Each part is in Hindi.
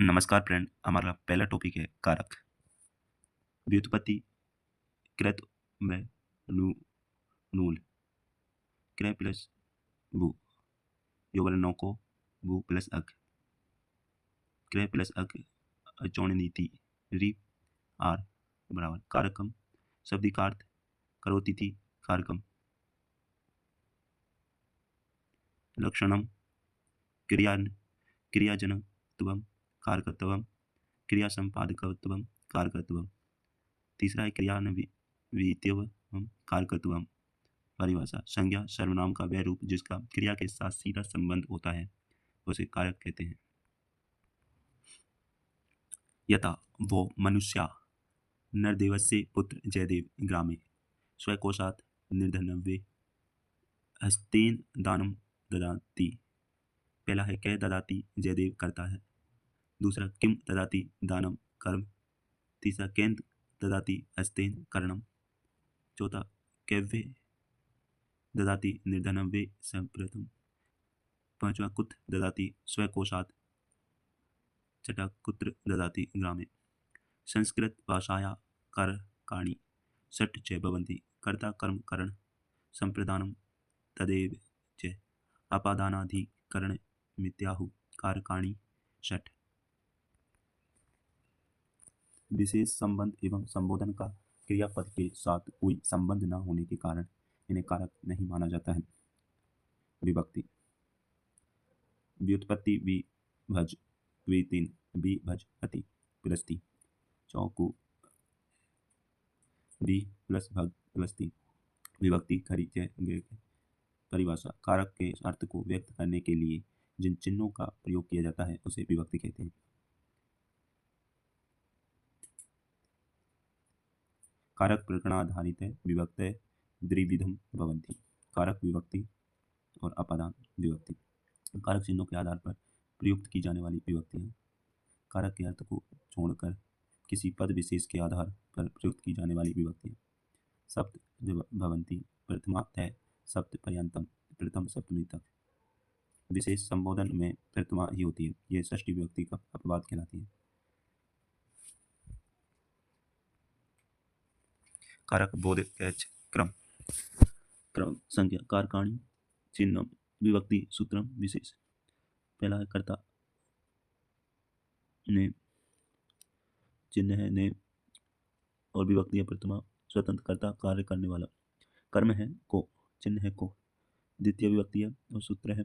नमस्कार फ्रेंड, हमारा पहला टॉपिक है कारक। व्युत्पत्ति कृत में नू नूल क्रय प्लस भू योगल नौको भू प्लस अग क्रय प्लस अग अचौण नीति री आर बराबर कारकम शब्दिकार्थ करोति थी कारकम लक्षणम क्रिया क्रियाजनत्वम कारकत्वम क्रिया संपादकत्वम कारकत्वम। तीसरा है क्रियान्वितव्यम कारकत्वम। परिभाषा संज्ञा सर्वनाम का वह रूप जिसका क्रिया के साथ सीधा संबंध होता है उसे कारक कहते हैं। यथा वो मनुष्या नरदेवस्य पुत्र जयदेव ग्रामे स्वकोशात् निर्धनव्ये हस्तेन दानम ददाति। पहला है कै ददाति जयदेव करता है, दूसरा किम ददाति दानम कर्म, तीसरा केन ददाति हस्तेन करणम, चौथा कैव्य ददाति निर्धनव्ये संप्रथम, पांचवा कुत ददाति स्वकोशात्, छठा कुत्र ददाति ग्रामे। संस्कृत भाषाया कारकाणि षट् च भवन्ति कर्ता कर्म करण संप्रदानम तदेव च अपादानाधिकरणमित्याहुः कारकाणि षट्। विशेष संबंध एवं संबोधन का क्रियापद के साथ कोई संबंध न होने के कारण इन्हें कारक नहीं माना जाता है। विभक्ति व्युत्पत्ति विभज द्वितीन विभज अति प्लस्ति चौकु बी प्लस भग प्लस्ति विभक्ति खरी जय। परिभाषा कारक के अर्थ को व्यक्त करने के लिए जिन चिन्हों का प्रयोग किया जाता है उसे विभक्ति कहते हैं। कारक प्रकरणाधारित है विभक्त द्विविधम भवन्ति कारक विभक्ति और अपादान विभक्ति। कारक चिन्हों के आधार पर प्रयुक्त की जाने वाली विभक्तियां कारक के अर्थ को छोड़कर किसी पद विशेष के आधार पर प्रयुक्त की जाने वाली विभक्तियां सप्त भवन्ति प्रथमातः सप्त पर्यंतम प्रथम सप्तमी तक। विशेष संबोधन में प्रथमा ही होती है, यह षष्ठी विभक्ति का अपवाद कहलाती है। कारक बोध कैच क्रम क्रम संख्या कारकाणि चिन्ह विभक्ति सूत्रम विशेष। पहला है कर्ता ने चिन्ह है ने और विभक्ति है प्रथमा स्वतंत्र कर्ता कार्य करने वाला। कर्म है को चिन्ह है को द्वितीय विभक्ति है और सूत्र है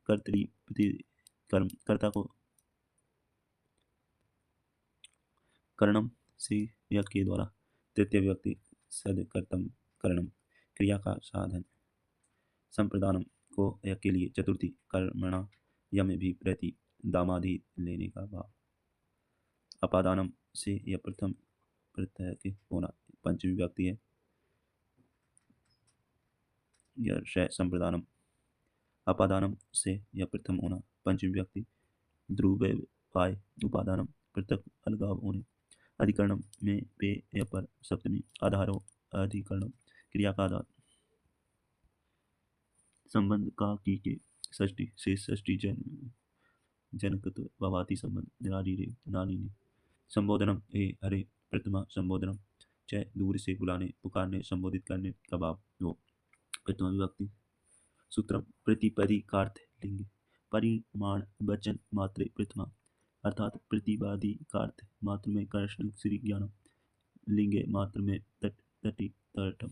कर्तरी प्रति कर्म कर्ता को कर्णम से या के द्वारा तृतीय विभक्ति सद कर्तम कर्णम क्रिया का साधन संप्रदानम को या के लिए चतुर्थी कर्मणा यम भी प्रति दामादि लेने का भाव। अपादानम से या प्रथम प्रत्यय के होना पंचमी विभक्ति है या शय संप्रदानम। अपादानम से या प्रथम होना पंचमी विभक्ति ध्रुव पाय उपादानम पृथक अलगाव होने अधिकरणम में पे या पर सप्तमी आधारो अधिकरणम क्रिया का आधार संबंध का की के षष्ठी से षष्ठी जनकत्व भवाती संबंध नारी रे नानी ने। संबोधनम ए हरे प्रथमा संबोधनम च दूर से बुलाने पुकारने संबोधित करने का भाव वो प्रथमा विभक्ति। सूत्रम प्रतिपदिकार्थ लिंग परिमाण वचन मात्रे प्रथमा अर्थात प्रतिवादी कार्थ मात्र में कृष्ण श्री ज्ञानम लिंगे मात्र में तट तटी तटम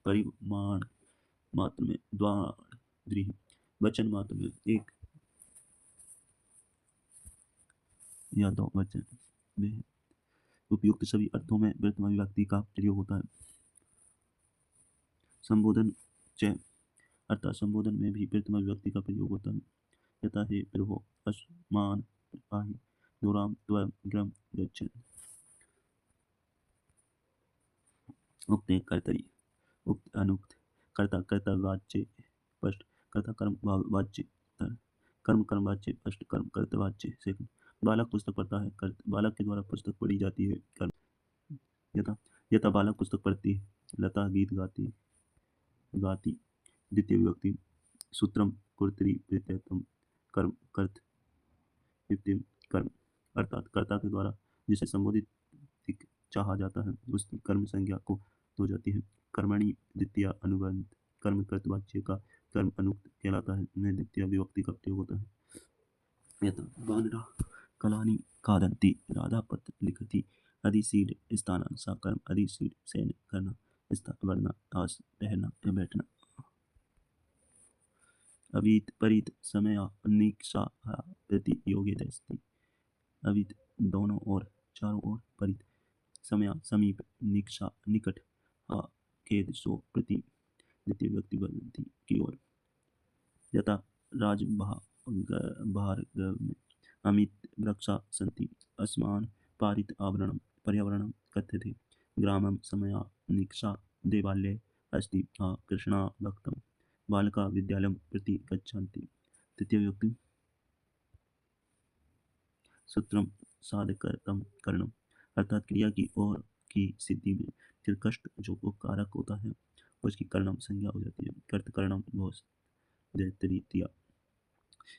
परिमाण मात्र में द्वार द्रिह वचन मात्र में एक या दो वचन में उपयुक्त सभी अर्थों में प्रथमा विभक्ति का प्रयोग होता है। संबोधन च अर्थात संबोधन में भी प्रथमा विभक्ति का प्रयोग होता है। यथा हे प्रभो अस्मान पाहि दुराम त्वं ग्रम गच्छन्। उक्त कर्तरी उक्त अनुक्त कर्ता कर्ता वाच्य स्पष्ट कर्ता कर्म वाच्य कर्म कर्म वाच्य स्पष्ट कर्म कर्ता वाच्य सेकंड। बालक पुस्तक पढ़ता है बालक के द्वारा पुस्तक पढ़ी जाती है कर्म। यथा यथा बालक पुस्तक पढ़ती है लता गीत गाती गाती द्वितीय विभक्ति। सूत्रम कर्तरी प्रत्ययत्वम कर्म कर्त द्वितीय कर्म अर्थात कर्ता के द्वारा जिसे संबोधित चाहा जाता है उसकी कर्म संज्ञा को हो जाती है। कर्मणि द्वितीय अनुबंध कर्म कर्तवाच्य का कर्म अनुक्त कहलाता है, में द्वितीय विभक्ति का प्रयोग होता है। यथा वानरा कलानि खादन्ति, राधा पत्र लिखति, अधिसीड स्थान सा कर्म, अधिसीड शयन करना, स्था वरना, आस ठहरना या बैठना। अवीत परित समया निक्षा प्रति योग्यते। अवीत दोनों ओर, चारों ओर, परित समया समीप, निक्षा निकट, हा खेद सो, प्रति द्वितीय व्यक्ति बनती की ओर। यथा राजभार्गव में अमित वृक्षा सन्ति, अस्मान् पारित आवरणं पर्यावरणं कथ्यते। ग्रामं समया निक्षा देवालये अस्ति, हा कृष्णा भक्तं, बालका विद्यालयं प्रति गच्छन्ति। तृतीय व्यक्ति सूत्रम साधकतम करणम अर्थात क्रिया की ओर की सिद्धि में फिर कष्ट जो उपकारक होता है उसकी कर्णम संज्ञा हो जाती है। कर्त कर्णम तृतीया।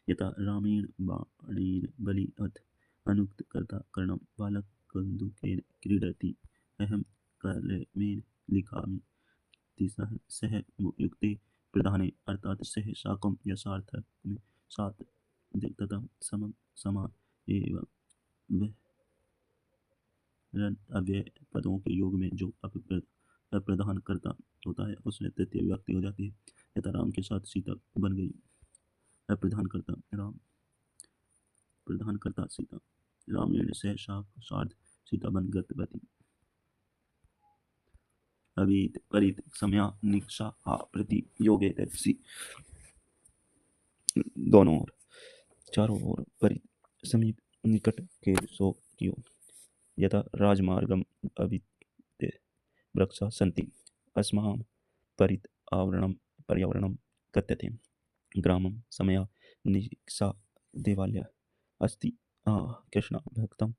यथा रामेण बाणेन बलि अथ अनुक्त कर्ता कर्णम, बालक कन्दुकेन क्रीडति, अहम कलमेन लिखामि। तीसरा है सह युक्ते प्रधाने अर्थात सह शाकम या सार्थक में सात तथा समम समान एवं वह अव्यय पदों के योग में जो अप्रधान करता होता है उसमें तृतीय व्यक्ति हो जाती है। यथा राम के साथ सीता बन गई, अप्रधान करता राम, प्रधान करता सीता, रामेण सह शाक सार्ध सीता बन गतवती। अवीत परित समया निक्षा प्रति योगे तपसी दोनों ओर, चारों ओर, परित समीप, निकट के सो कियो। यथा राजमार्गम अवित्य वृक्षा सन्ति, अस्मां परित आवरणं पर्यावरणं कथ्यते। ग्रामं समया निक्षा देवालय अस्ति, कृष्ण भक्तं,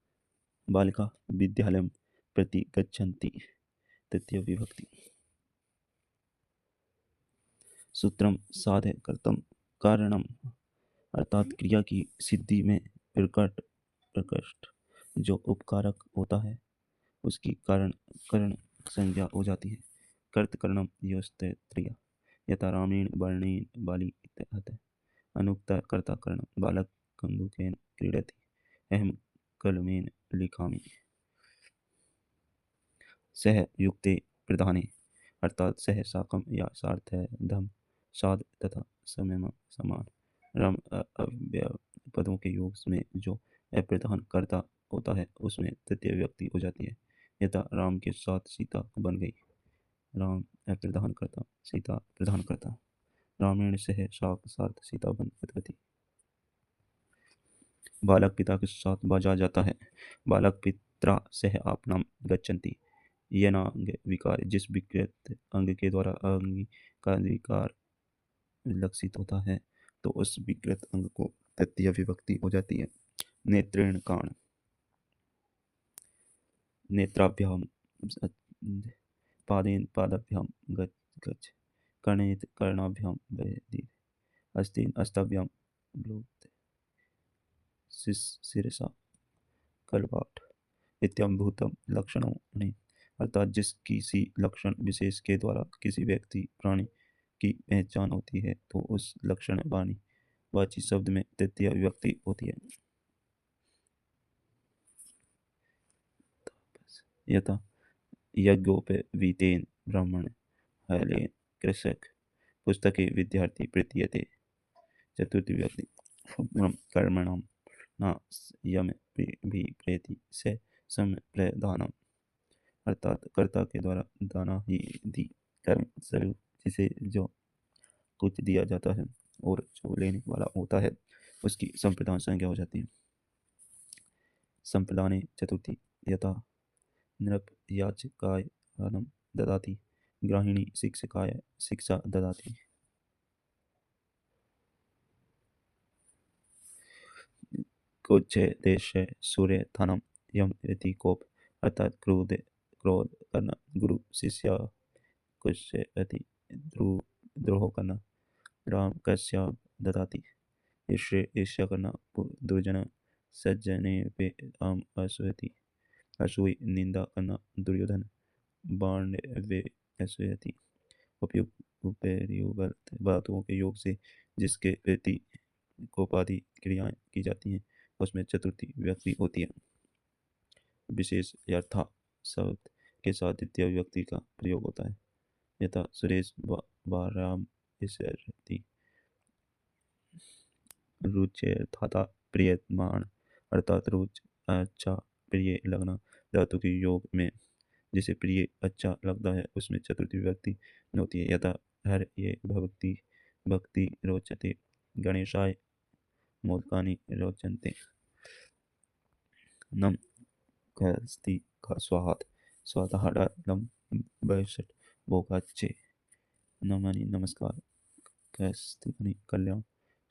बालिका विद्यालयं प्रति गच्छन्ति। तृतीय विभक्ति सूत्रम साधे कर्तम कारणम अर्थात क्रिया की सिद्धि में प्रकृष्ट जो उपकारक होता है उसकी कारण करण संज्ञा हो जाती है। कर्त करणम योस्तत्रिया। यथा रामेण वर्णेन बाली इत्यतः अनुक्त कर्ता करण, बालक कन्दुकेन क्रीडति, अहम कलमेन लिखामि। सह युक्ते प्रधाने अर्थात सह साकम या सार्थधम, साध तथा समम समान, राम अव्यय पदों के योग में जो अप्रधान करता होता है उसमें तृतीय व्यक्ति हो जाती है। यथा राम के साथ सीता बन गई, राम अप्रधान करता, सीता प्रधान करता, रामेण सह शाक साथ सीता बन गतवती। बालक पिता के साथ बाजार जाता है, बालक पित्रा सह आपनाम गच्छन्ति। यनांग विकार जिस विकृत अंग के द्वारा अंगी का विकार लक्षित होता है तो उस विकृत अंग को तृतीय विभक्ति हो जाती है। नेत्रेण काण नेत्राभ्याम, पादेन पादाभ्याम गच्छ, कर्णेत कर्णाभ्याम वेदीर, अस्तेन अस्ताभ्याम लोट, शिरसा कलवाट इत्यम्भूतम लक्षणों ने अर्थात जिस किसी लक्षण विशेष के द्वारा किसी व्यक्ति प्राणी की पहचान होती है तो उस लक्षण वाणी वाची शब्द में तृतीय विभक्ति होती है। यथा यज्ञोपवीतेन ब्राह्मण हलेन कृषक पुस्तके विद्यार्थी प्रतीयते। चतुर्थी व्यक्ति कर्मणाम न यम भी प्रेति से संप्रदानम अर्थात कर्ता के द्वारा दाना ही दी कर्म स्वरूप जिसे जो कुछ दिया जाता है और जो लेने वाला होता है उसकी संप्रदान संज्ञा हो जाती है। संप्रदाने चतुर्थी। यथा नृप याचकाय अन्नं ददाति, गृहिणी शिक्षकाय शिक्षा ददाति। कुचे देशे सूर्य थानम यम इति कोप अर्थात क्रोध करना, गुरु शिष्य कुछ अति द्रोह करना, राम कश्यप ददाति ईर्ष्या करना, दुर्जन सज्जने पे आम असूयति, असूय निंदा करना दुर्योधन, बाण वे असूयति। उपयुक्त उपयुक्त बातों के योग से जिसके प्रति कोपादि क्रियाएं की जाती हैं उसमें चतुर्थी व्यक्ति होती है। विशेष यथा शब्द के साथ द्वितीय व्यक्ति का प्रयोग होता है। यथा सुरेश वाराम इसरति, रुचेर्थाता प्रियमान अर्थात रुच अच्छा प्रिय लगना। धातु के योग में जिसे प्रिय अच्छा लगता है उसमें चतुर्थी व्यक्ति होती है। यथा हर ये भक्ति भक्ति रोचते, गणेशाय मोदकानि रोचन्ते। नम कस्ति का स्वाहात, स्वादाहारम बैसठ भोगाचे। नमनि नमस्कार, कस्ति अनि कल्याण,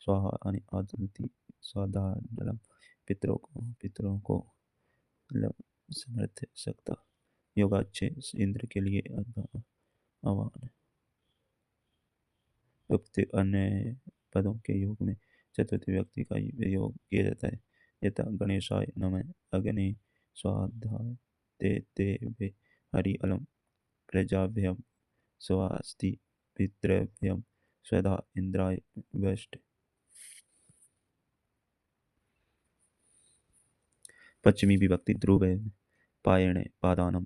स्वाहा अनि आदुति, स्वादाहारम पितरों को समर्थ सकता। योगाचे इंद्र के लिए आह्वान। उक्त अन्य पदों के योग में चतुर्थी व्यक्ति का योग किया जाता है। यथा गणेशाय नमः, अग्नि स्वाध्याय ते ते हरि अलम, प्रजाभ्यम स्वास्ति, पितृभ्यम स्वधा इंद्राय वष्ट। पश्चिमी विभक्ति ध्रुव पायणे पादानम,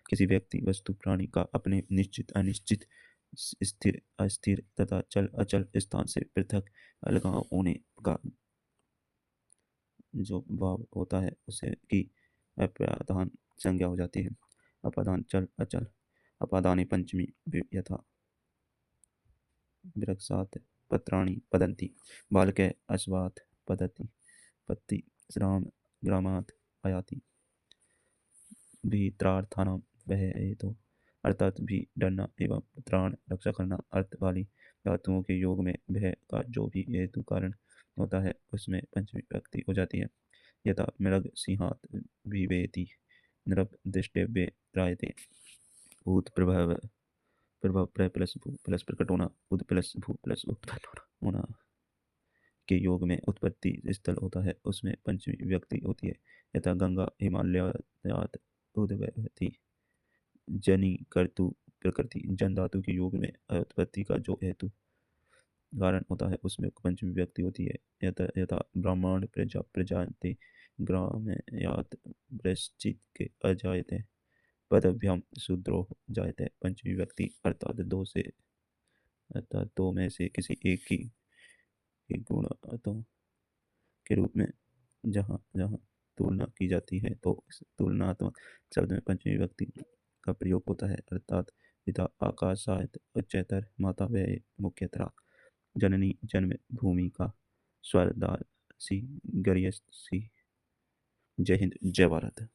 किसी व्यक्ति वस्तु प्राणी का अपने निश्चित अनिश्चित स्थिर अस्थिर तथा चल अचल स्थान से पृथक अलगाव होने का जो भाव होता है उसे की अपादान संज्ञा हो जाती है। अपादान चल अचल। अपादाने पंचमी यथा वृक्षात् पत्राणि पतन्ति, बालके अश्वात् पतति, पत्ति श्राम ग्रामात् आयाति। भीत्रार्थानां वह हेतु, अर्थात भी डरना एवं त्राण रक्षा करना अर्थ वाली धातुओं के योग में वह का जो भी हेतु कारण होता है उसमें पंचमी व्यक्ति हो जाती है। यथा मृग सिंहात विवेति, नृप दृष्टव्य त्रायते। भूत प्रभाव प्रभाव प्र प्लस भू प्लस प्रकट होना, उद प्लस भू प्लस उत्पन्न होना के योग में उत्पत्ति स्थल होता है उसमें पंचमी व्यक्ति होती है। यथा गंगा हिमालयात उद्भवति, जनी कर्तु प्रकृति। जन धातु के योग में उत्पत्ति का जो हेतु कारण होता है उसमें पंचमी व्यक्ति होती है। यथा ब्राह्मण प्रजा प्रजाते, ग्राम यात वृश्चिक के अजायते, पदभ्याम शूद्रो जायते। पंचमी व्यक्ति अर्थात दो में से किसी एक की गुणों के रूप में जहाँ जहाँ तुलना की जाती है तो इस तुलनात्मक शब्द में पंचमी व्यक्ति का प्रयोग होता है। अर्थात पिता आकाशायत उच्चतर, माता व्यय मुख्यतरा, जननी जन्म भूमि का, स्वरदासी गर्यसी। जय हिंद, जय भारत।